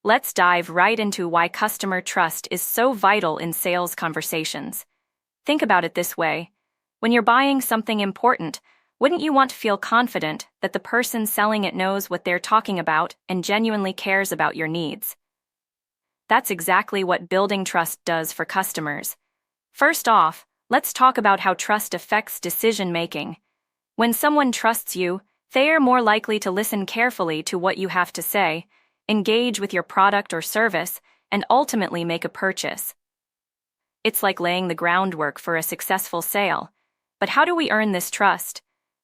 let's dive right into why customer trust is so vital in sales conversations. Think about it this way. When you're buying something important, wouldn't you want to feel confident that the person selling it knows what they're talking about and genuinely cares about your needs? That's exactly what building trust does for customers. First off, let's talk about how trust affects decision-making. When someone trusts you, they are more likely to listen carefully to what you have to say, engage with your product or service, and ultimately make a purchase. It's like laying the groundwork for a successful sale. But how do we earn this trust?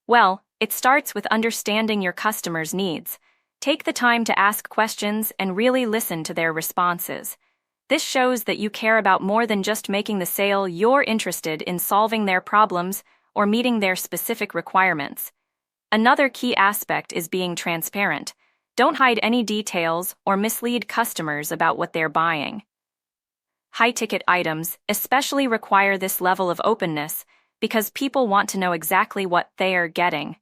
Well, it starts with understanding your customers' needs. Take the time to ask questions and really listen to their responses. This shows that you care about more than just making the sale. You're interested in solving their problems or meeting their specific requirements. Another key aspect is being transparent. Don't hide any details or mislead customers about what they're buying. High-ticket items especially require this level of openness because people want to know exactly what they are getting.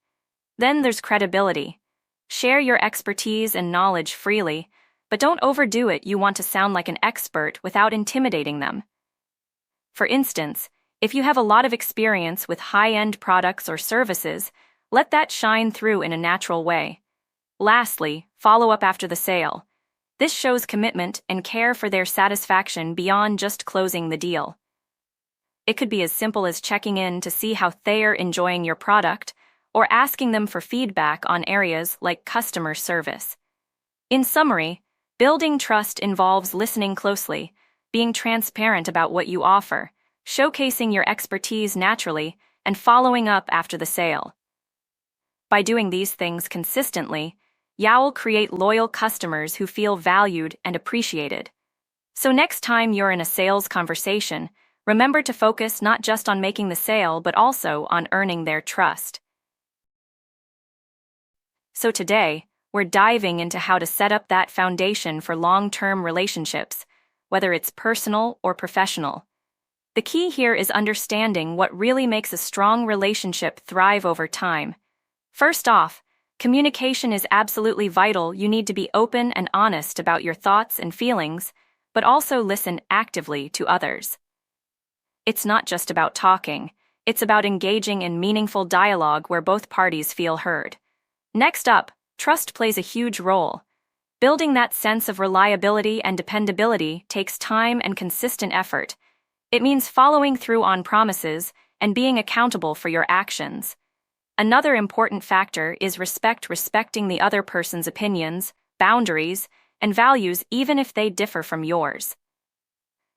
Then there's credibility. Share your expertise and knowledge freely, but don't overdo it. You want to sound like an expert without intimidating them. For instance, if you have a lot of experience with high-end products or services, let that shine through in a natural way. Lastly, follow up after the sale. This shows commitment and care for their satisfaction beyond just closing the deal. It could be as simple as checking in to see how they're enjoying your product, or asking them for feedback on areas like customer service. In summary, building trust involves listening closely, being transparent about what you offer, showcasing your expertise naturally, and following up after the sale. By doing these things consistently, you'll create loyal customers who feel valued and appreciated. So next time you're in a sales conversation, remember to focus not just on making the sale but also on earning their trust. So today, we're diving into how to set up that foundation for long-term relationships, whether it's personal or professional. The key here is understanding what really makes a strong relationship thrive over time. First off, communication is absolutely vital. You need to be open and honest about your thoughts and feelings, but also listen actively to others. It's not just about talking, it's about engaging in meaningful dialogue where both parties feel heard. Next up, trust plays a huge role. Building that sense of reliability and dependability takes time and consistent effort. It means following through on promises and being accountable for your actions. Another important factor is respecting the other person's opinions, boundaries, and values even if they differ from yours.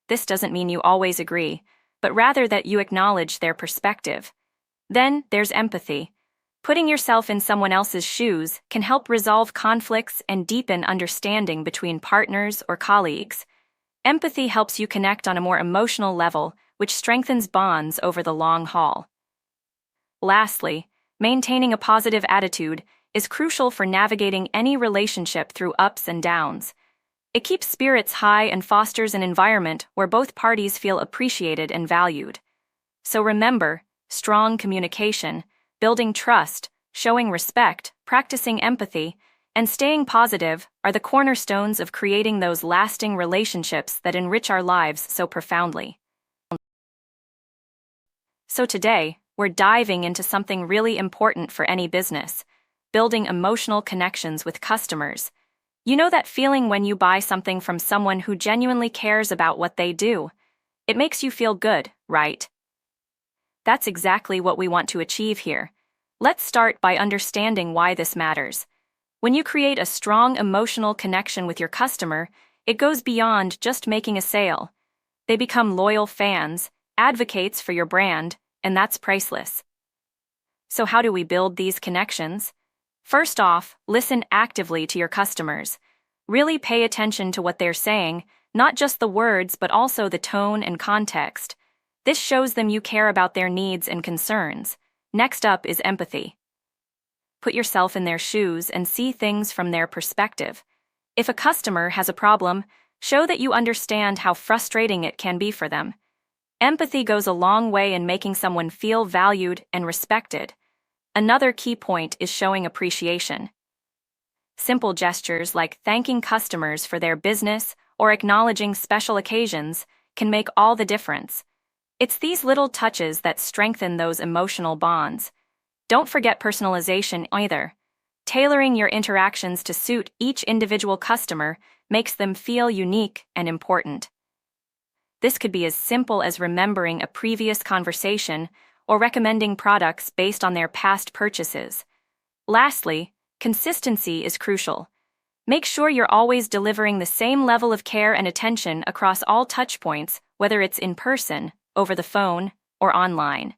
This doesn't mean you always agree, but rather that you acknowledge their perspective. Then there's empathy. Putting yourself in someone else's shoes can help resolve conflicts and deepen understanding between partners or colleagues. Empathy helps you connect on a more emotional level, which strengthens bonds over the long haul. Lastly, maintaining a positive attitude is crucial for navigating any relationship through ups and downs. It keeps spirits high and fosters an environment where both parties feel appreciated and valued. So remember, strong communication, building trust, showing respect, practicing empathy, and staying positive are the cornerstones of creating those lasting relationships that enrich our lives so profoundly. So today, we're diving into something really important for any business: building emotional connections with customers. You know that feeling when you buy something from someone who genuinely cares about what they do? It makes you feel good, right? That's exactly what we want to achieve here. Let's start by understanding why this matters. When you create a strong emotional connection with your customer, it goes beyond just making a sale. They become loyal fans, advocates for your brand, and that's priceless. So how do we build these connections? First off, listen actively to your customers. Really pay attention to what they're saying, not just the words but also the tone and context. This shows them you care about their needs and concerns. Next up is empathy. Put yourself in their shoes and see things from their perspective. If a customer has a problem, show that you understand how frustrating it can be for them. Empathy goes a long way in making someone feel valued and respected. Another key point is showing appreciation. Simple gestures like thanking customers for their business or acknowledging special occasions can make all the difference. It's these little touches that strengthen those emotional bonds. Don't forget personalization either. Tailoring your interactions to suit each individual customer makes them feel unique and important. This could be as simple as remembering a previous conversation or recommending products based on their past purchases. Lastly, consistency is crucial. Make sure you're always delivering the same level of care and attention across all touchpoints, whether it's in person, over the phone, or online.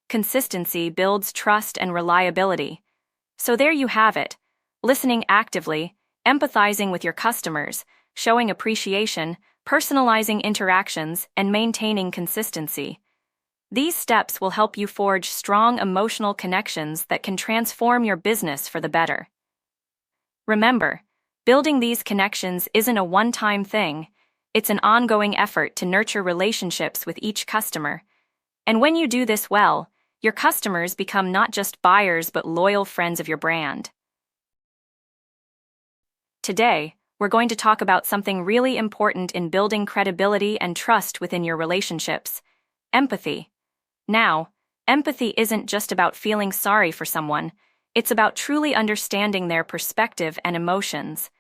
Consistency builds trust and reliability. So there you have it. Listening actively, empathizing with your customers, showing appreciation, personalizing interactions, and maintaining consistency. These steps will help you forge strong emotional connections that can transform your business for the better. Remember, building these connections isn't a one-time thing. It's an ongoing effort to nurture relationships with each customer. And when you do this well, your customers become not just buyers but loyal friends of your brand. Today, we're going to talk about something really important in building credibility and trust within your relationships: empathy. Now, empathy isn't just about feeling sorry for someone, it's about truly understanding their perspective and emotions.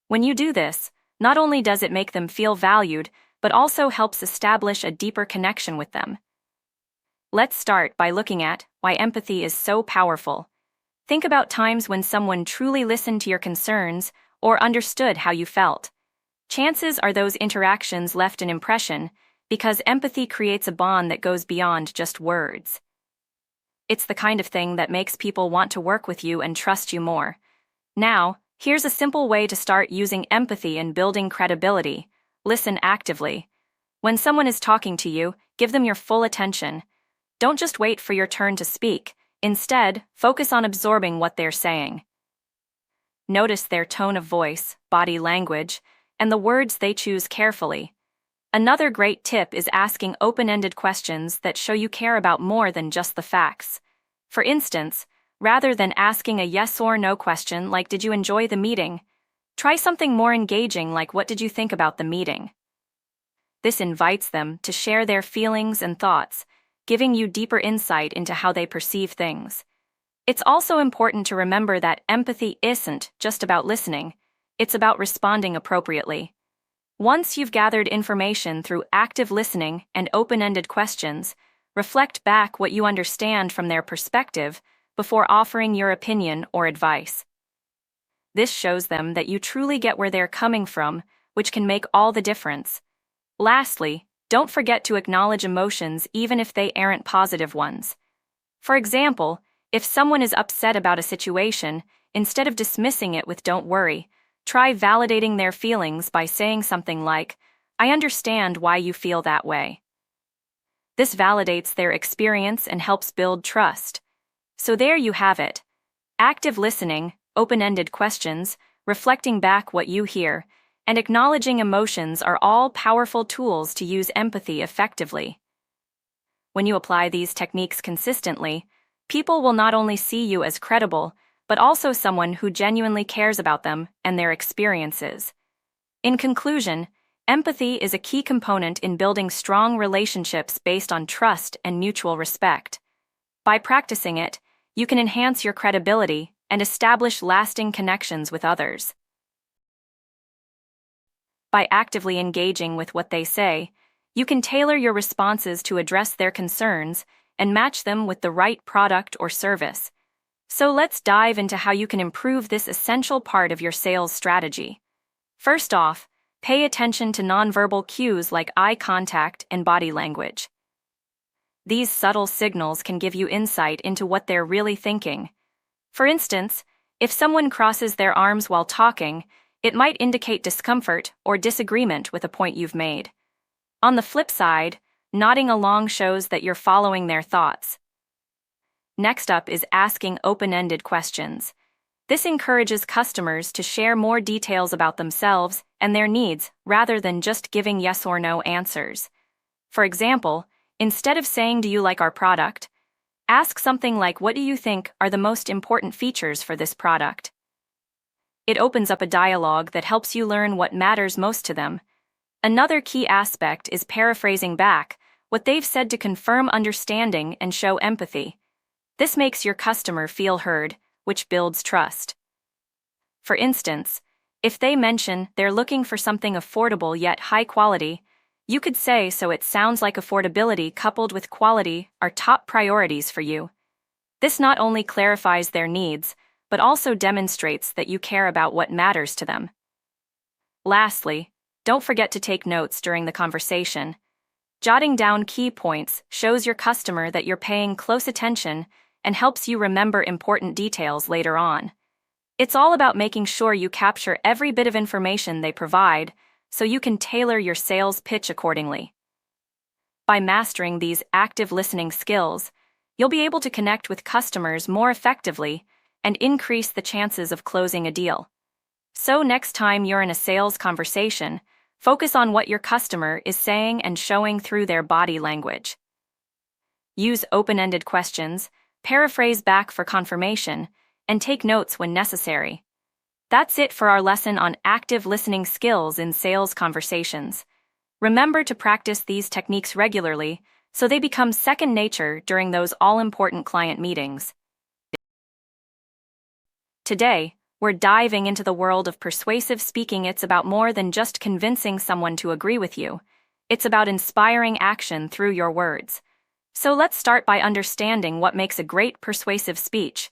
When you do this, not only does it make them feel valued, but also helps establish a deeper connection with them. Let's start by looking at why empathy is so powerful. Think about times when someone truly listened to your concerns or understood how you felt. Chances are those interactions left an impression, because empathy creates a bond that goes beyond just words. It's the kind of thing that makes people want to work with you and trust you more. Now, here's a simple way to start using empathy in building credibility. Listen actively. When someone is talking to you, give them your full attention. Don't just wait for your turn to speak. Instead, focus on absorbing what they're saying. Notice their tone of voice, body language, and the words they choose carefully. Another great tip is asking open-ended questions that show you care about more than just the facts. For instance, rather than asking a yes or no question like "Did you enjoy the meeting?" try something more engaging like "What did you think about the meeting?" This invites them to share their feelings and thoughts, giving you deeper insight into how they perceive things. It's also important to remember that empathy isn't just about listening, it's about responding appropriately. Once you've gathered information through active listening and open-ended questions, reflect back what you understand from their perspective before offering your opinion or advice. This shows them that you truly get where they're coming from, which can make all the difference. Lastly, don't forget to acknowledge emotions even if they aren't positive ones. For example, if someone is upset about a situation, instead of dismissing it with "Don't worry," try validating their feelings by saying something like, "I understand why you feel that way." This validates their experience and helps build trust. So there you have it. Active listening, open-ended questions, reflecting back what you hear, and acknowledging emotions are all powerful tools to use empathy effectively. When you apply these techniques consistently, people will not only see you as credible, but also someone who genuinely cares about them and their experiences. In conclusion, empathy is a key component in building strong relationships based on trust and mutual respect. By practicing it, you can enhance your credibility and establish lasting connections with others. By actively engaging with what they say, you can tailor your responses to address their concerns and match them with the right product or service. So let's dive into how you can improve this essential part of your sales strategy. First off, pay attention to nonverbal cues like eye contact and body language. These subtle signals can give you insight into what they're really thinking. For instance, if someone crosses their arms while talking, it might indicate discomfort or disagreement with a point you've made. On the flip side, nodding along shows that you're following their thoughts. Next up is asking open-ended questions. This encourages customers to share more details about themselves and their needs rather than just giving yes or no answers. For example, instead of saying "Do you like our product?" ask something like "What do you think are the most important features for this product?" It opens up a dialogue that helps you learn what matters most to them. Another key aspect is paraphrasing back what they've said to confirm understanding and show empathy. This makes your customer feel heard, which builds trust. For instance, if they mention they're looking for something affordable yet high quality, you could say, "So it sounds like affordability coupled with quality are top priorities for you." This not only clarifies their needs, but also demonstrates that you care about what matters to them. Lastly, don't forget to take notes during the conversation. Jotting down key points shows your customer that you're paying close attention and helps you remember important details later on. It's all about making sure you capture every bit of information they provide so you can tailor your sales pitch accordingly. By mastering these active listening skills, you'll be able to connect with customers more effectively and increase the chances of closing a deal. So next time you're in a sales conversation, focus on what your customer is saying and showing through their body language. Use open-ended questions, paraphrase back for confirmation, and take notes when necessary. That's it for our lesson on active listening skills in sales conversations. Remember to practice these techniques regularly so they become second nature during those all-important client meetings. Today, we're diving into the world of persuasive speaking. It's about more than just convincing someone to agree with you. It's about inspiring action through your words. So let's start by understanding what makes a great persuasive speech.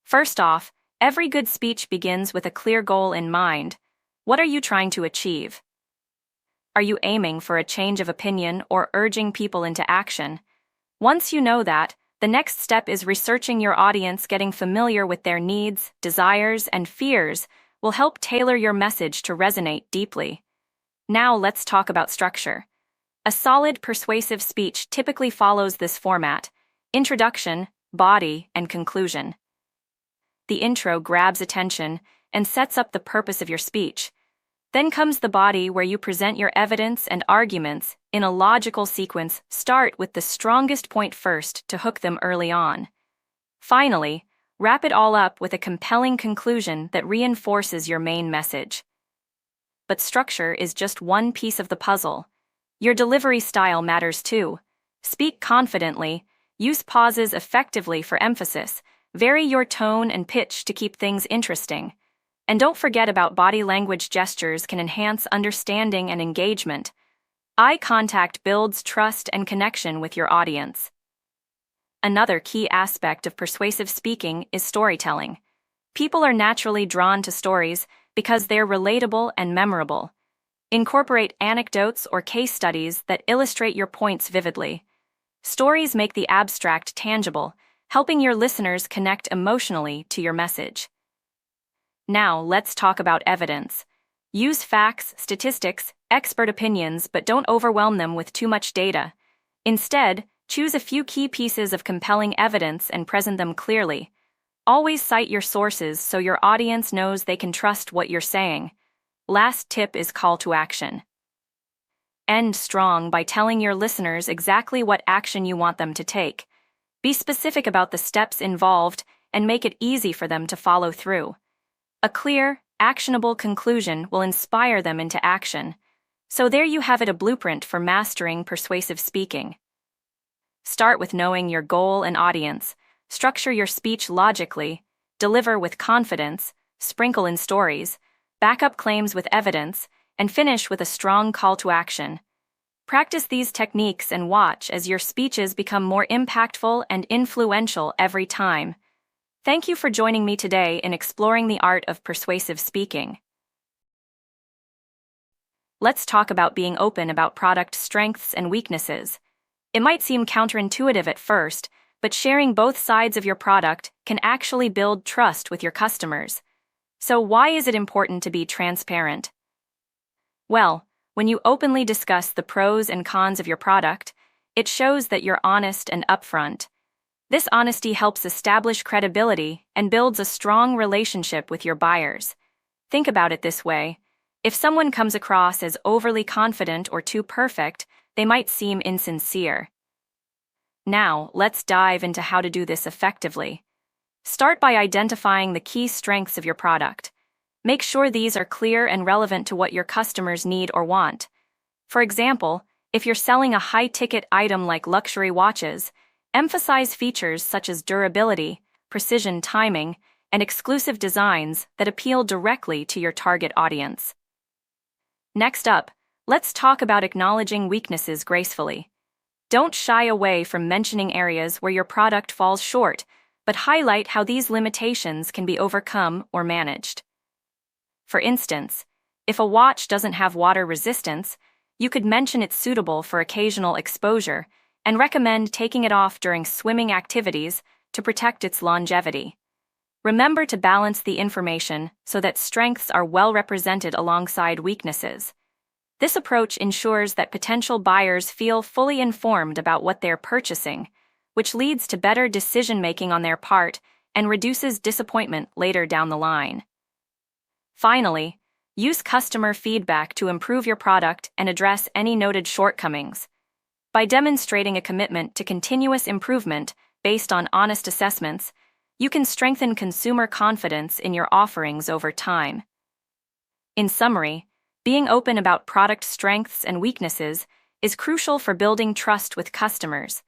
First off, every good speech begins with a clear goal in mind. What are you trying to achieve? Are you aiming for a change of opinion or urging people into action? Once you know that, the next step is researching your audience. Getting familiar with their needs, desires, and fears will help tailor your message to resonate deeply. Now let's talk about structure. A solid persuasive speech typically follows this format: introduction, body, and conclusion. The intro grabs attention and sets up the purpose of your speech. Then comes the body, where you present your evidence and arguments in a logical sequence. Start with the strongest point first to hook them early on. Finally, wrap it all up with a compelling conclusion that reinforces your main message. But structure is just one piece of the puzzle. Your delivery style matters too. Speak confidently, use pauses effectively for emphasis, vary your tone and pitch to keep things interesting. And don't forget about body language. Gestures can enhance understanding and engagement. Eye contact builds trust and connection with your audience. Another key aspect of persuasive speaking is storytelling. People are naturally drawn to stories because they're relatable and memorable. Incorporate anecdotes or case studies that illustrate your points vividly. Stories make the abstract tangible, helping your listeners connect emotionally to your message. Now, let's talk about evidence. Use facts, statistics, expert opinions, but don't overwhelm them with too much data. Instead, choose a few key pieces of compelling evidence and present them clearly. Always cite your sources so your audience knows they can trust what you're saying. Last tip is call to action. End strong by telling your listeners exactly what action you want them to take. Be specific about the steps involved and make it easy for them to follow through. A clear, actionable conclusion will inspire them into action. So there you have it, a blueprint for mastering persuasive speaking. Start with knowing your goal and audience, structure your speech logically, deliver with confidence, sprinkle in stories, back up claims with evidence, and finish with a strong call to action. Practice these techniques and watch as your speeches become more impactful and influential every time. Thank you for joining me today in exploring the art of persuasive speaking. Let's talk about being open about product strengths and weaknesses. It might seem counterintuitive at first, but sharing both sides of your product can actually build trust with your customers. So why is it important to be transparent? Well, when you openly discuss the pros and cons of your product, it shows that you're honest and upfront. This honesty helps establish credibility and builds a strong relationship with your buyers. Think about it this way: if someone comes across as overly confident or too perfect, they might seem insincere. Now, let's dive into how to do this effectively. Start by identifying the key strengths of your product. Make sure these are clear and relevant to what your customers need or want. For example, if you're selling a high-ticket item like luxury watches, emphasize features such as durability, precision timing, and exclusive designs that appeal directly to your target audience. Next up, let's talk about acknowledging weaknesses gracefully. Don't shy away from mentioning areas where your product falls short, but highlight how these limitations can be overcome or managed. For instance, if a watch doesn't have water resistance, you could mention it's suitable for occasional exposure and recommend taking it off during swimming activities to protect its longevity. Remember to balance the information so that strengths are well represented alongside weaknesses. This approach ensures that potential buyers feel fully informed about what they're purchasing, which leads to better decision-making on their part and reduces disappointment later down the line. Finally, use customer feedback to improve your product and address any noted shortcomings. By demonstrating a commitment to continuous improvement based on honest assessments, you can strengthen consumer confidence in your offerings over time. In summary, being open about product strengths and weaknesses is crucial for building trust with customers.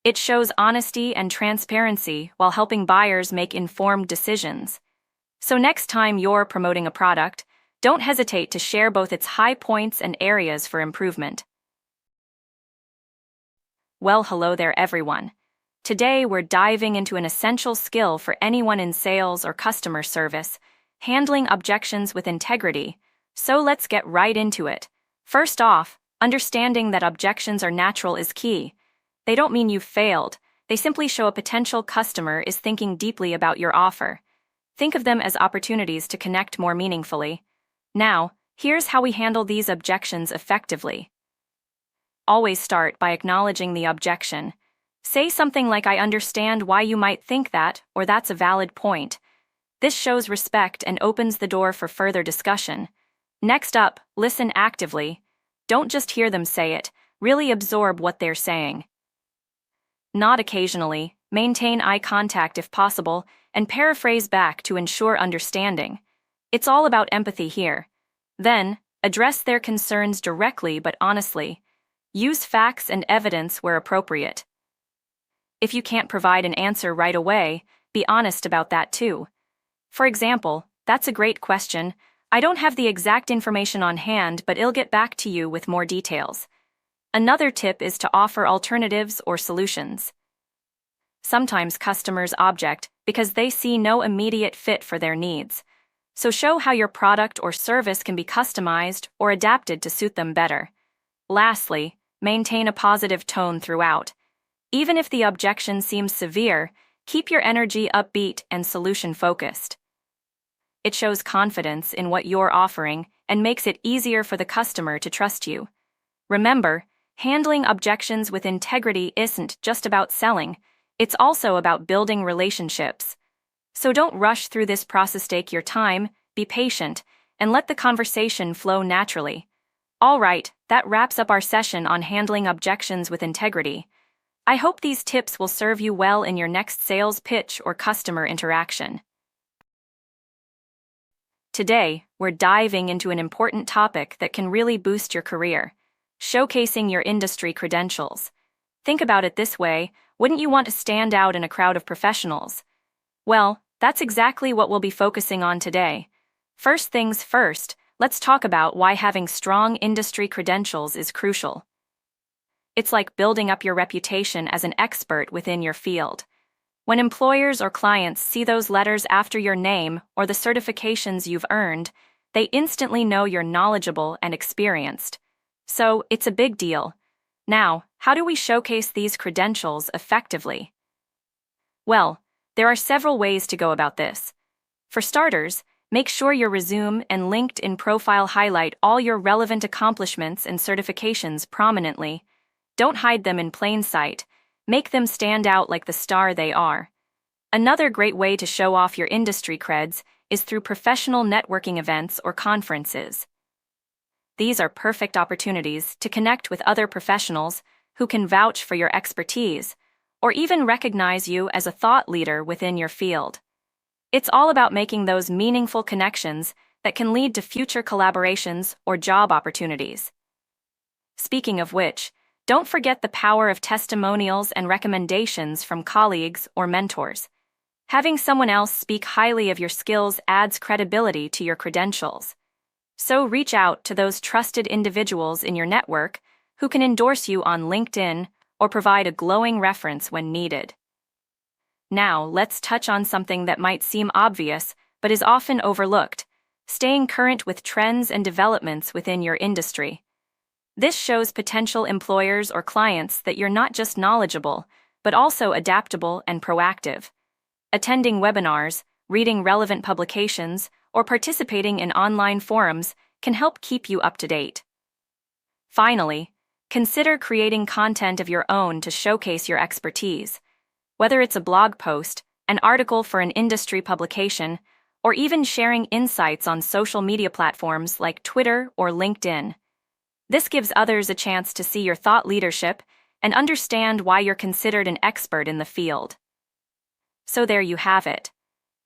It shows honesty and transparency while helping buyers make informed decisions. So next time you're promoting a product, don't hesitate to share both its high points and areas for improvement. Well, hello there, everyone. Today, we're diving into an essential skill for anyone in sales or customer service, handling objections with integrity. So let's get right into it. First off, understanding that objections are natural is key. They don't mean you've failed. They simply show a potential customer is thinking deeply about your offer. Think of them as opportunities to connect more meaningfully. Now, here's how we handle these objections effectively. Always start by acknowledging the objection. Say something like, "I understand why you might think that," or "That's a valid point." This shows respect and opens the door for further discussion. Next up, listen actively. Don't just hear them say it, really absorb what they're saying. Nod occasionally, maintain eye contact if possible, and paraphrase back to ensure understanding. It's all about empathy here. Then, address their concerns directly but honestly. Use facts and evidence where appropriate. If you can't provide an answer right away, be honest about that too. For example, "That's a great question. I don't have the exact information on hand, but I'll get back to you with more details." Another tip is to offer alternatives or solutions. Sometimes customers object because they see no immediate fit for their needs. So show how your product or service can be customized or adapted to suit them better. Lastly, maintain a positive tone throughout. Even if the objection seems severe, keep your energy upbeat and solution-focused. It shows confidence in what you're offering and makes it easier for the customer to trust you. Remember, handling objections with integrity isn't just about selling, it's also about building relationships. So don't rush through this process. Take your time, be patient, and let the conversation flow naturally. All right, that wraps up our session on handling objections with integrity. I hope these tips will serve you well in your next sales pitch or customer interaction. Today, we're diving into an important topic that can really boost your career: showcasing your industry credentials. Think about it this way: wouldn't you want to stand out in a crowd of professionals? Well, that's exactly what we'll be focusing on today. First things first, let's talk about why having strong industry credentials is crucial. It's like building up your reputation as an expert within your field. When employers or clients see those letters after your name or the certifications you've earned, they instantly know you're knowledgeable and experienced. So, it's a big deal. Now, how do we showcase these credentials effectively? Well, there are several ways to go about this. For starters, make sure your resume and LinkedIn profile highlight all your relevant accomplishments and certifications prominently. Don't hide them in plain sight. Make them stand out like the star they are. Another great way to show off your industry creds is through professional networking events or conferences. These are perfect opportunities to connect with other professionals who can vouch for your expertise, or even recognize you as a thought leader within your field. It's all about making those meaningful connections that can lead to future collaborations or job opportunities. Speaking of which, don't forget the power of testimonials and recommendations from colleagues or mentors. Having someone else speak highly of your skills adds credibility to your credentials. So reach out to those trusted individuals in your network who can endorse you on LinkedIn or provide a glowing reference when needed. Now, let's touch on something that might seem obvious but is often overlooked: staying current with trends and developments within your industry. This shows potential employers or clients that you're not just knowledgeable, but also adaptable and proactive. Attending webinars, reading relevant publications, or participating in online forums can help keep you up to date. Finally, consider creating content of your own to showcase your expertise. Whether it's a blog post, an article for an industry publication, or even sharing insights on social media platforms like Twitter or LinkedIn. This gives others a chance to see your thought leadership and understand why you're considered an expert in the field. So there you have it.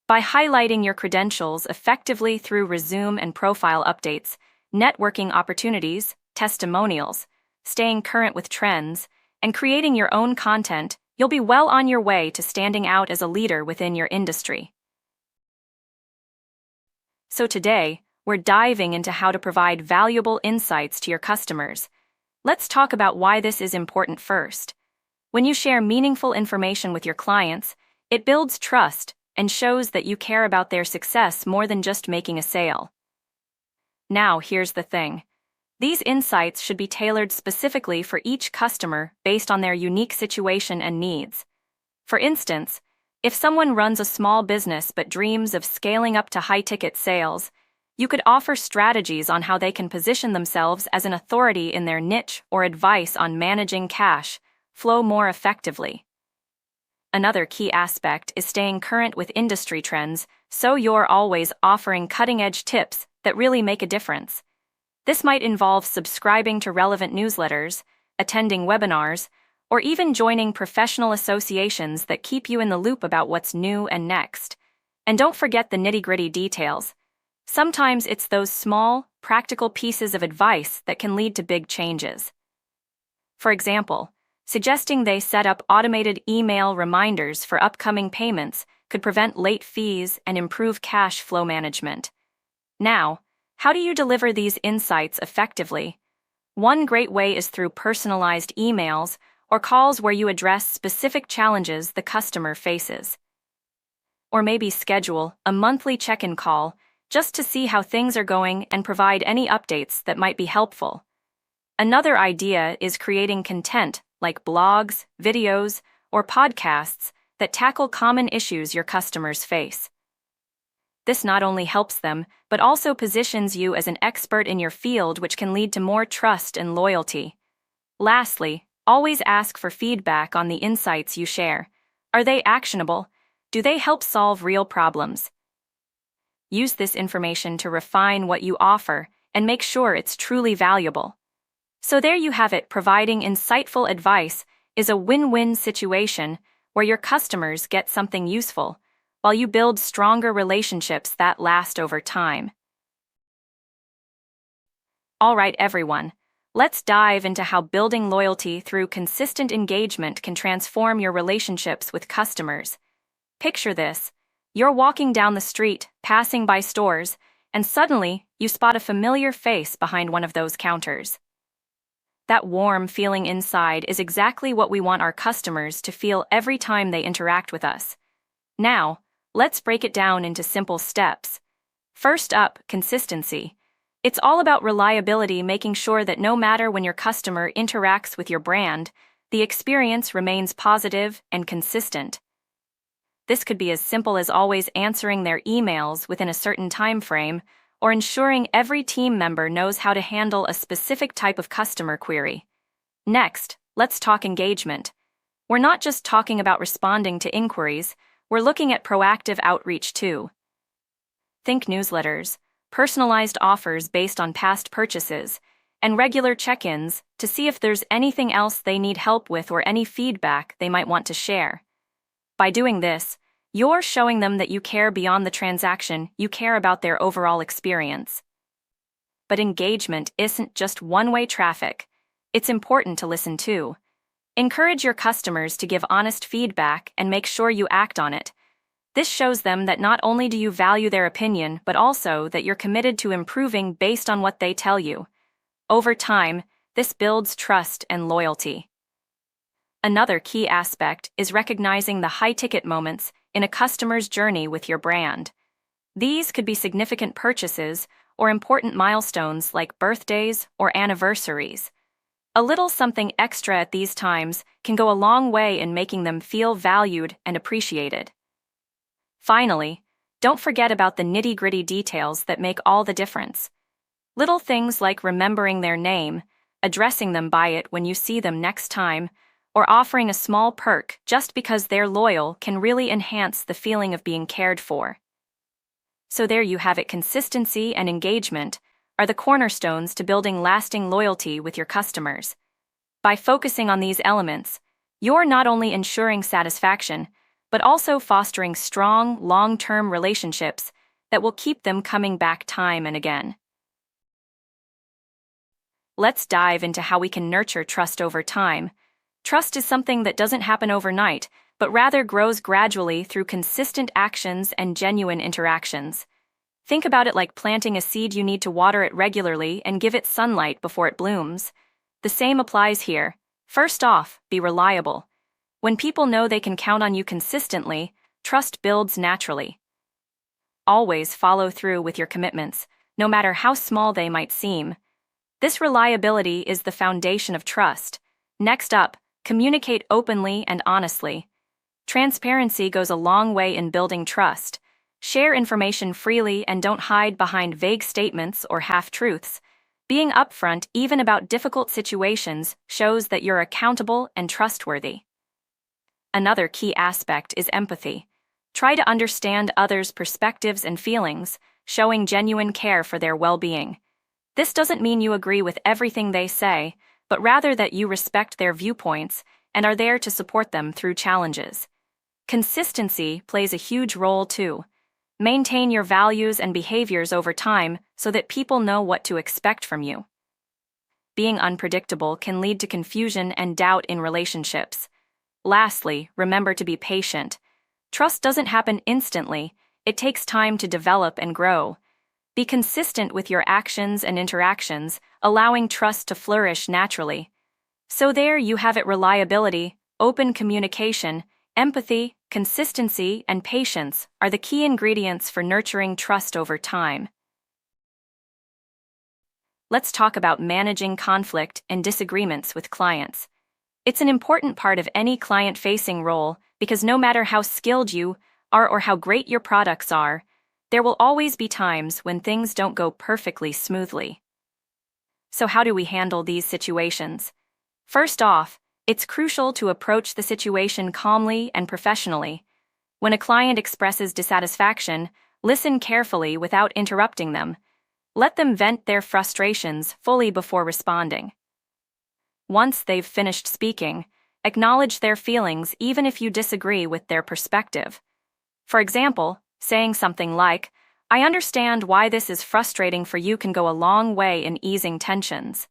By highlighting your credentials effectively through resume and profile updates, networking opportunities, testimonials, staying current with trends, and creating your own content, you'll be well on your way to standing out as a leader within your industry. So today, we're diving into how to provide valuable insights to your customers. Let's talk about why this is important first. When you share meaningful information with your clients, it builds trust and shows that you care about their success more than just making a sale. Now, here's the thing. These insights should be tailored specifically for each customer based on their unique situation and needs. For instance, if someone runs a small business but dreams of scaling up to high-ticket sales, you could offer strategies on how they can position themselves as an authority in their niche or advice on managing cash flow more effectively. Another key aspect is staying current with industry trends, so you're always offering cutting-edge tips that really make a difference. This might involve subscribing to relevant newsletters, attending webinars, or even joining professional associations that keep you in the loop about what's new and next. And don't forget the nitty-gritty details. Sometimes it's those small, practical pieces of advice that can lead to big changes. For example, suggesting they set up automated email reminders for upcoming payments could prevent late fees and improve cash flow management. Now, how do you deliver these insights effectively? One great way is through personalized emails or calls where you address specific challenges the customer faces. Or maybe schedule a monthly check-in call just to see how things are going and provide any updates that might be helpful. Another idea is creating content like blogs, videos, or podcasts that tackle common issues your customers face. This not only helps them, but also positions you as an expert in your field, which can lead to more trust and loyalty. Lastly, always ask for feedback on the insights you share. Are they actionable? Do they help solve real problems? Use this information to refine what you offer and make sure it's truly valuable. So there you have it. Providing insightful advice is a win-win situation where your customers get something useful, while you build stronger relationships that last over time. All right, everyone, let's dive into how building loyalty through consistent engagement can transform your relationships with customers. Picture this. You're walking down the street, passing by stores, and suddenly you spot a familiar face behind one of those counters. That warm feeling inside is exactly what we want our customers to feel every time they interact with us. Now, let's break it down into simple steps. First up, consistency. It's all about reliability, making sure that no matter when your customer interacts with your brand, the experience remains positive and consistent. This could be as simple as always answering their emails within a certain time frame, or ensuring every team member knows how to handle a specific type of customer query. Next, let's talk engagement. We're not just talking about responding to inquiries, we're looking at proactive outreach too. Think newsletters, personalized offers based on past purchases, and regular check-ins to see if there's anything else they need help with or any feedback they might want to share. By doing this, You're showing them that you care beyond the transaction, you care about their overall experience. But engagement isn't just one-way traffic. It's important to listen too. Encourage your customers to give honest feedback and make sure you act on it. This shows them that not only do you value their opinion, but also that you're committed to improving based on what they tell you. Over time, this builds trust and loyalty. Another key aspect is recognizing the high-ticket moments in a customer's journey with your brand. These could be significant purchases or important milestones like birthdays or anniversaries. A little something extra at these times can go a long way in making them feel valued and appreciated. Finally, don't forget about the nitty-gritty details that make all the difference. Little things like remembering their name, addressing them by it when you see them next time, or offering a small perk just because they're loyal can really enhance the feeling of being cared for. So there you have it. Consistency and engagement are the cornerstones to building lasting loyalty with your customers. By focusing on these elements, you're not only ensuring satisfaction, but also fostering strong, long-term relationships that will keep them coming back time and again. Let's dive into how we can nurture trust over time. Trust is something that doesn't happen overnight, but rather grows gradually through consistent actions and genuine interactions. Think about it like planting a seed. You need to water it regularly and give it sunlight before it blooms. The same applies here. First off, be reliable. When people know they can count on you consistently, trust builds naturally. Always follow through with your commitments, no matter how small they might seem. This reliability is the foundation of trust. Next up, communicate openly and honestly. Transparency goes a long way in building trust. Share information freely and don't hide behind vague statements or half-truths. Being upfront, even about difficult situations, shows that you're accountable and trustworthy. Another key aspect is empathy. Try to understand others' perspectives and feelings, showing genuine care for their well-being. This doesn't mean you agree with everything they say, but rather that you respect their viewpoints and are there to support them through challenges. Consistency plays a huge role too. Maintain your values and behaviors over time so that people know what to expect from you. Being unpredictable can lead to confusion and doubt in relationships. Lastly, remember to be patient. Trust doesn't happen instantly. It takes time to develop and grow. Be consistent with your actions and interactions, allowing trust to flourish naturally. So there you have it. Reliability, open communication, empathy, consistency, and patience are the key ingredients for nurturing trust over time. Let's talk about managing conflict and disagreements with clients. It's an important part of any client-facing role because no matter how skilled you are or how great your products are, there will always be times when things don't go perfectly smoothly. So how do we handle these situations? First off, it's crucial to approach the situation calmly and professionally. When a client expresses dissatisfaction, listen carefully without interrupting them. Let them vent their frustrations fully before responding. Once they've finished speaking, acknowledge their feelings even if you disagree with their perspective. For example, saying something like, "I understand why this is frustrating for you," can go a long way in easing tensions.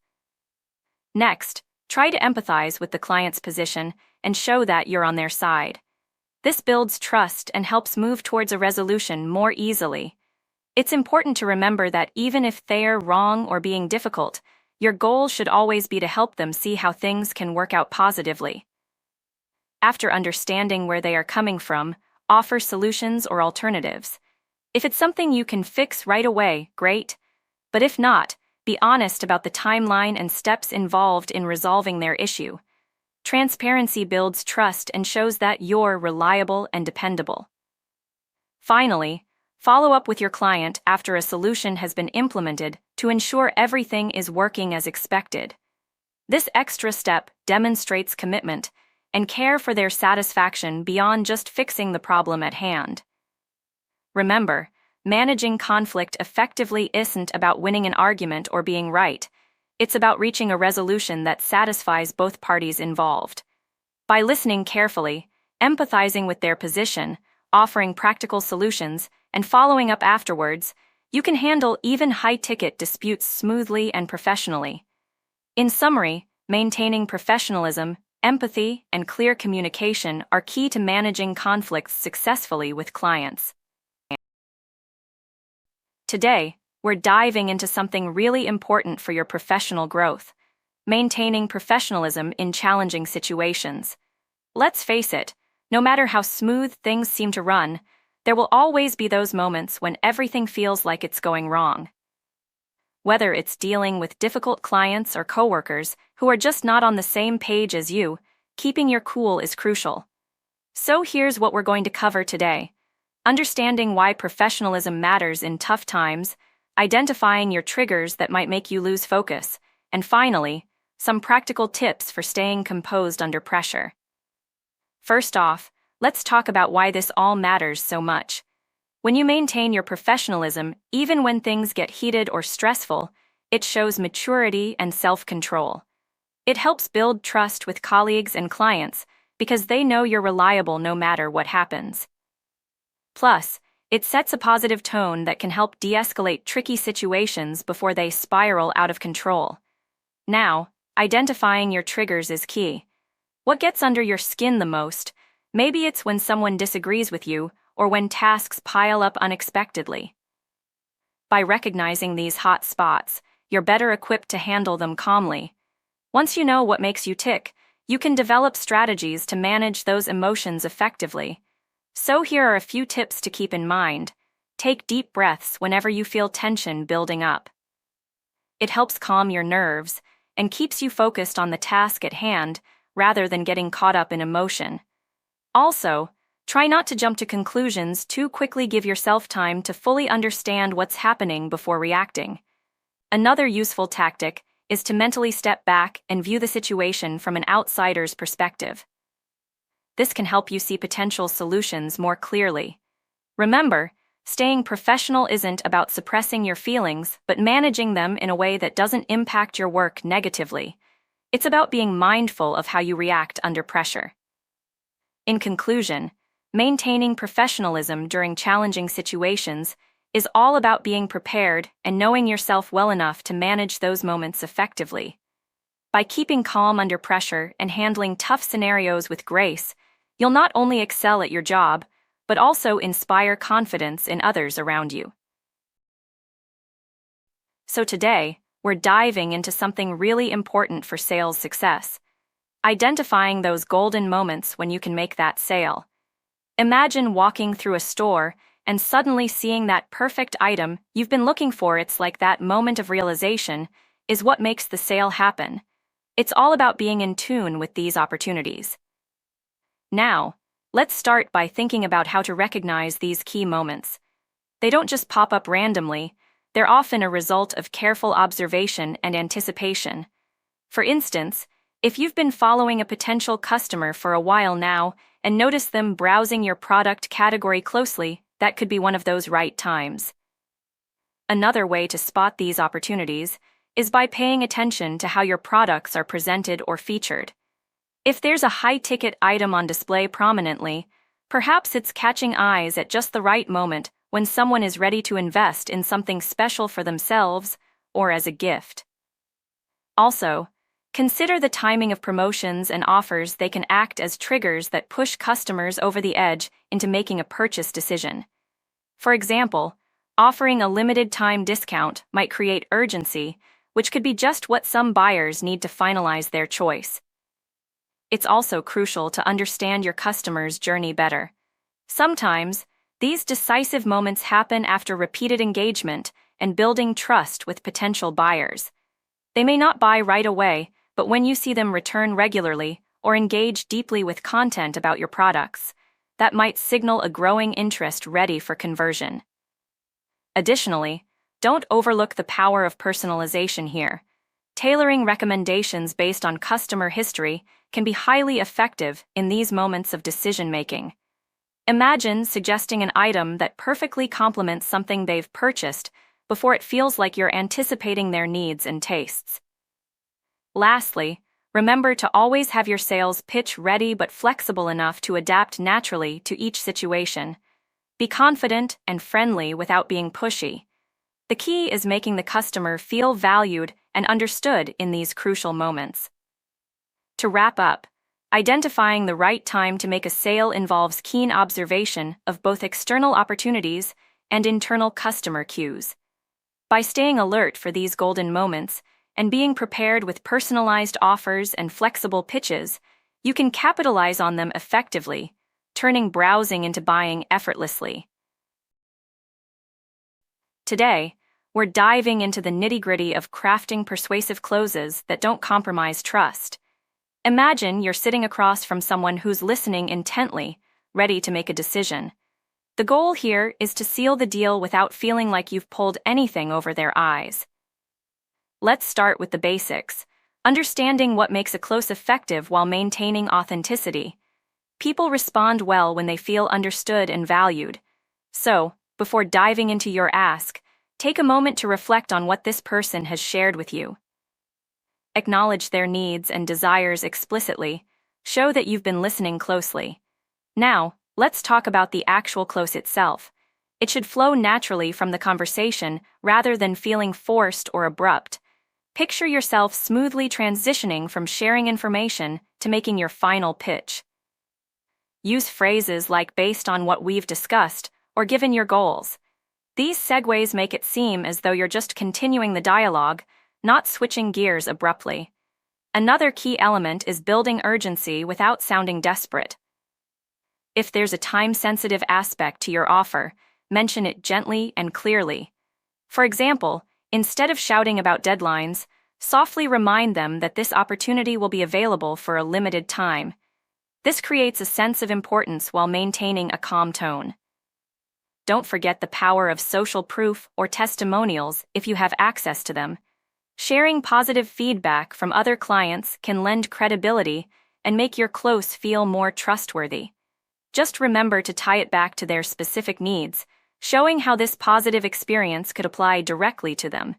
Next, try to empathize with the client's position and show that you're on their side. This builds trust and helps move towards a resolution more easily. It's important to remember that even if they're wrong or being difficult, your goal should always be to help them see how things can work out positively. After understanding where they are coming from, offer solutions or alternatives. If it's something you can fix right away, great. But if not, be honest about the timeline and steps involved in resolving their issue. Transparency builds trust and shows that you're reliable and dependable. Finally, follow up with your client after a solution has been implemented to ensure everything is working as expected. This extra step demonstrates commitment and care for their satisfaction beyond just fixing the problem at hand. Remember, managing conflict effectively isn't about winning an argument or being right. It's about reaching a resolution that satisfies both parties involved. By listening carefully, empathizing with their position, offering practical solutions, and following up afterwards, you can handle even high-ticket disputes smoothly and professionally. In summary, maintaining professionalism, empathy, and clear communication are key to managing conflicts successfully with clients. Today, we're diving into something really important for your professional growth: maintaining professionalism in challenging situations. Let's face it, no matter how smooth things seem to run, there will always be those moments when everything feels like it's going wrong. Whether it's dealing with difficult clients or coworkers who are just not on the same page as you, keeping your cool is crucial. So here's what we're going to cover today: understanding why professionalism matters in tough times, identifying your triggers that might make you lose focus, and finally, some practical tips for staying composed under pressure. First off, let's talk about why this all matters so much. When you maintain your professionalism, even when things get heated or stressful, it shows maturity and self-control. It helps build trust with colleagues and clients because they know you're reliable no matter what happens. Plus, it sets a positive tone that can help de-escalate tricky situations before they spiral out of control. Now, identifying your triggers is key. What gets under your skin the most? Maybe it's when someone disagrees with you or when tasks pile up unexpectedly. By recognizing these hot spots, you're better equipped to handle them calmly. Once you know what makes you tick, you can develop strategies to manage those emotions effectively. So here are a few tips to keep in mind. Take deep breaths whenever you feel tension building up. It helps calm your nerves and keeps you focused on the task at hand rather than getting caught up in emotion. Also, try not to jump to conclusions too quickly. Give yourself time to fully understand what's happening before reacting. Another useful tactic is to mentally step back and view the situation from an outsider's perspective. This can help you see potential solutions more clearly. Remember, staying professional isn't about suppressing your feelings, but managing them in a way that doesn't impact your work negatively. It's about being mindful of how you react under pressure. In conclusion, maintaining professionalism during challenging situations is all about being prepared and knowing yourself well enough to manage those moments effectively. By keeping calm under pressure and handling tough scenarios with grace, you'll not only excel at your job, but also inspire confidence in others around you. So today, we're diving into something really important for sales success: identifying those golden moments when you can make that sale. Imagine walking through a store and suddenly seeing that perfect item you've been looking for. It's like that moment of realization is what makes the sale happen. It's all about being in tune with these opportunities. Now, let's start by thinking about how to recognize these key moments. They don't just pop up randomly, they're often a result of careful observation and anticipation. For instance, if you've been following a potential customer for a while now and notice them browsing your product category closely, that could be one of those right times. Another way to spot these opportunities is by paying attention to how your products are presented or featured. If there's a high-ticket item on display prominently, perhaps it's catching eyes at just the right moment when someone is ready to invest in something special for themselves or as a gift. Also, consider the timing of promotions and offers. They can act as triggers that push customers over the edge into making a purchase decision. For example, offering a limited-time discount might create urgency, which could be just what some buyers need to finalize their choice. It's also crucial to understand your customer's journey better. Sometimes, these decisive moments happen after repeated engagement and building trust with potential buyers. They may not buy right away, but when you see them return regularly or engage deeply with content about your products, that might signal a growing interest ready for conversion. Additionally, don't overlook the power of personalization here. Tailoring recommendations based on customer history can be highly effective in these moments of decision-making. Imagine suggesting an item that perfectly complements something they've purchased before it feels like you're anticipating their needs and tastes. Lastly, remember to always have your sales pitch ready but flexible enough to adapt naturally to each situation. Be confident and friendly without being pushy. The key is making the customer feel valued and understood in these crucial moments. To wrap up, identifying the right time to make a sale involves keen observation of both external opportunities and internal customer cues. By staying alert for these golden moments and being prepared with personalized offers and flexible pitches, you can capitalize on them effectively, turning browsing into buying effortlessly. Today, we're diving into the nitty-gritty of crafting persuasive closes that don't compromise trust. Imagine you're sitting across from someone who's listening intently, ready to make a decision. The goal here is to seal the deal without feeling like you've pulled anything over their eyes. Let's start with the basics, understanding what makes a close effective while maintaining authenticity. People respond well when they feel understood and valued. So, before diving into your ask, take a moment to reflect on what this person has shared with you. Acknowledge their needs and desires explicitly. Show that you've been listening closely. Now, let's talk about the actual close itself. It should flow naturally from the conversation rather than feeling forced or abrupt. Picture yourself smoothly transitioning from sharing information to making your final pitch. Use phrases like "based on what we've discussed" or "given your goals." These segues make it seem as though you're just continuing the dialogue, not switching gears abruptly. Another key element is building urgency without sounding desperate. If there's a time-sensitive aspect to your offer, mention it gently and clearly. For example, instead of shouting about deadlines, softly remind them that this opportunity will be available for a limited time. This creates a sense of importance while maintaining a calm tone. Don't forget the power of social proof or testimonials if you have access to them. Sharing positive feedback from other clients can lend credibility and make your close feel more trustworthy. Just remember to tie it back to their specific needs, showing how this positive experience could apply directly to them.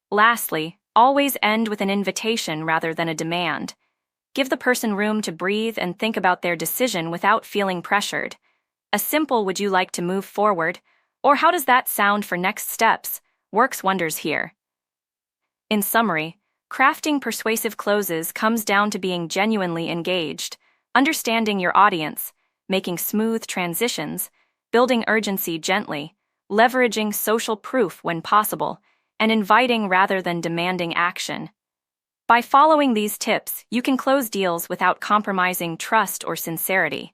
Lastly, always end with an invitation rather than a demand. Give the person room to breathe and think about their decision without feeling pressured. A simple "would you like to move forward?" or "how does that sound for next steps?" works wonders here. In summary, crafting persuasive closes comes down to being genuinely engaged, understanding your audience, making smooth transitions, building urgency gently, leveraging social proof when possible, and inviting rather than demanding action. By following these tips, you can close deals without compromising trust or sincerity.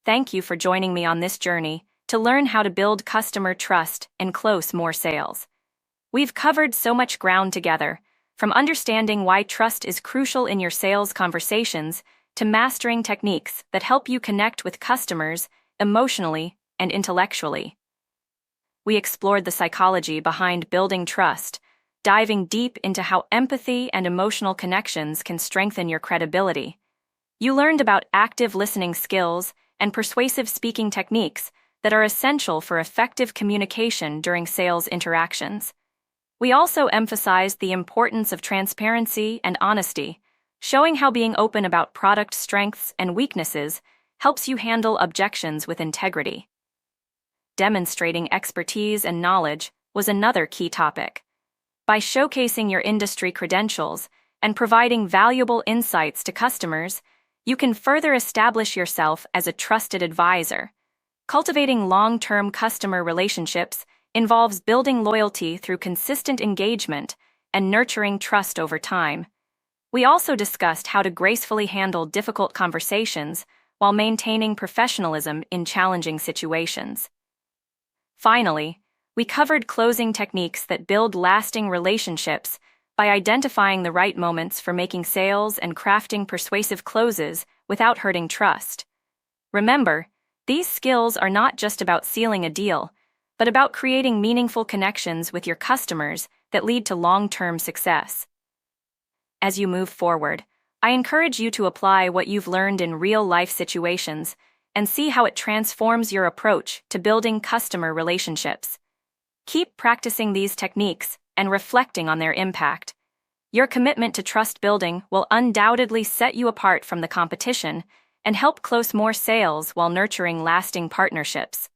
Thank you for joining me on this journey to learn how to build customer trust and close more sales. We've covered so much ground together, from understanding why trust is crucial in your sales conversations to mastering techniques that help you connect with customers emotionally and intellectually. We explored the psychology behind building trust, diving deep into how empathy and emotional connections can strengthen your credibility. You learned about active listening skills and persuasive speaking techniques that are essential for effective communication during sales interactions. We also emphasized the importance of transparency and honesty, showing how being open about product strengths and weaknesses helps you handle objections with integrity. Demonstrating expertise and knowledge was another key topic. By showcasing your industry credentials and providing valuable insights to customers, you can further establish yourself as a trusted advisor. Cultivating long-term customer relationships involves building loyalty through consistent engagement and nurturing trust over time. We also discussed how to gracefully handle difficult conversations while maintaining professionalism in challenging situations. Finally, we covered closing techniques that build lasting relationships by identifying the right moments for making sales and crafting persuasive closes without hurting trust. Remember, these skills are not just about sealing a deal, but about creating meaningful connections with your customers that lead to long-term success. As you move forward, I encourage you to apply what you've learned in real-life situations and see how it transforms your approach to building customer relationships. Keep practicing these techniques and reflecting on their impact. Your commitment to trust building will undoubtedly set you apart from the competition and help close more sales while nurturing lasting partnerships.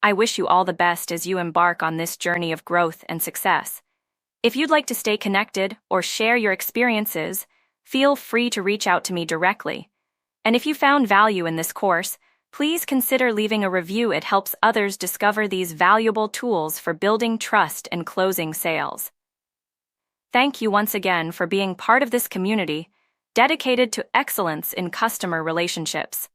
I wish you all the best as you embark on this journey of growth and success. If you'd like to stay connected or share your experiences, feel free to reach out to me directly. And if you found value in this course, please consider leaving a review. It helps others discover these valuable tools for building trust and closing sales. Thank you once again for being part of this community dedicated to excellence in customer relationships.